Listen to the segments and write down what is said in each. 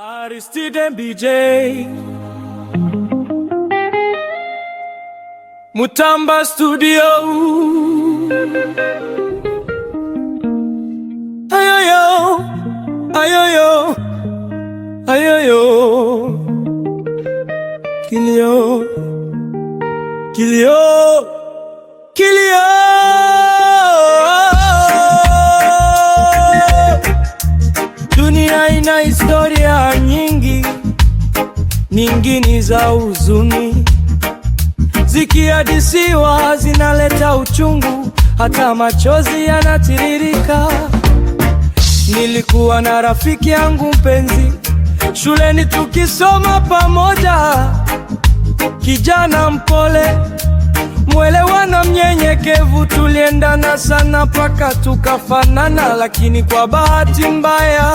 Aristide BJ Mutamba Studio. Ayoyo, ayoyo, ayoyo. Kilio, kilio, kilio. Dunia ina historia nyingi, nyingine za huzuni, zikihadisiwa zinaleta uchungu, hata machozi yanatiririka. Nilikuwa na rafiki yangu mpenzi, shuleni tukisoma pamoja, kijana mpole, mwelewana, mnyenyekevu, tuliendana sana paka tukafanana. Lakini kwa bahati mbaya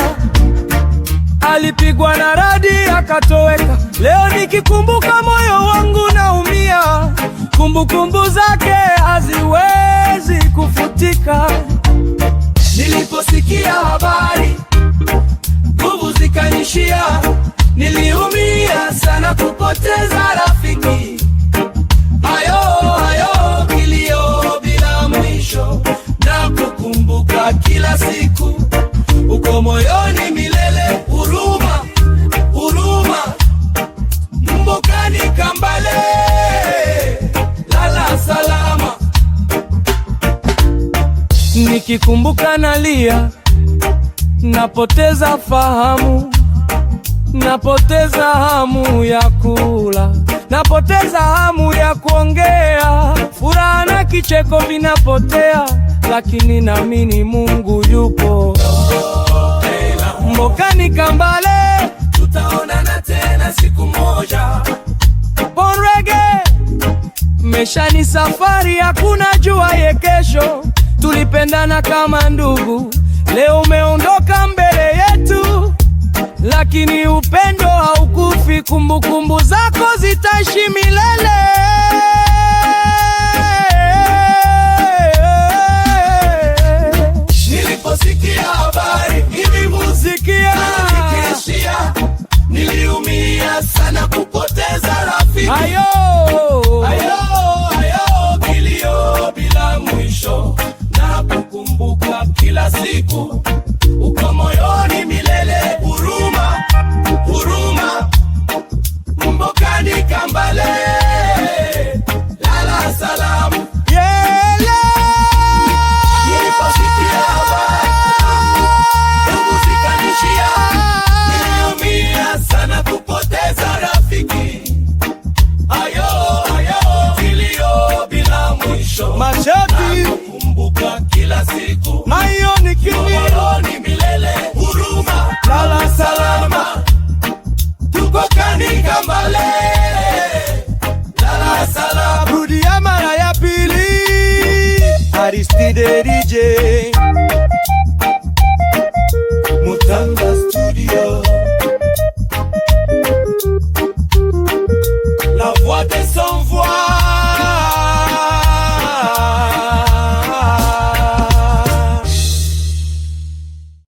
alipigwa na radi akatoweka. Leo nikikumbuka moyo wangu naumia, kumbukumbu zake haziwezi kufutika. Niliposikia habari nguvu zikanishia, niliumia sana kupoteza rafiki. Ayo, ayo, kilio bila mwisho, na kukumbuka kila siku, uko moyoni milele. Huruma, huruma, Mbokani Kambale, lala salama. Nikikumbuka nalia, napoteza fahamu, napoteza hamu ya kula, napoteza hamu ya kuongea, furaha na kicheko vinapotea, lakini naamini Mungu yupo. Mbokani Kambale, tutaonana tena siku moja. Bon Reggae, maisha ni safari, hakuna jua ye kesho. Tulipendana kama ndugu, leo umeondoka mbele yetu, lakini upendo haukufi, kumbukumbu zako zitaishi milele. Niliposikia habari nilimusikia, niliumia sana kupoteza rafiki. Ayo, ayo, ayo, kilio bila mwisho, na kukumbuka kila siku, uko moyoni milele. Huruma, huruma, Mbokani Kambale, lala salamu. Niliposikia habari nguvu zikanishia, niliumia sana kupoteza rafiki. Ayo, ayo, kilio bila mwisho, machozi, nakumbuka kila siku, ayo ni kilio moyoni milele. Huruma, lala salama, Mbokani Kambale, lala salama. Rudia mara ya pili, Aristide DJ Mutamba Studio, la voix des sans voix.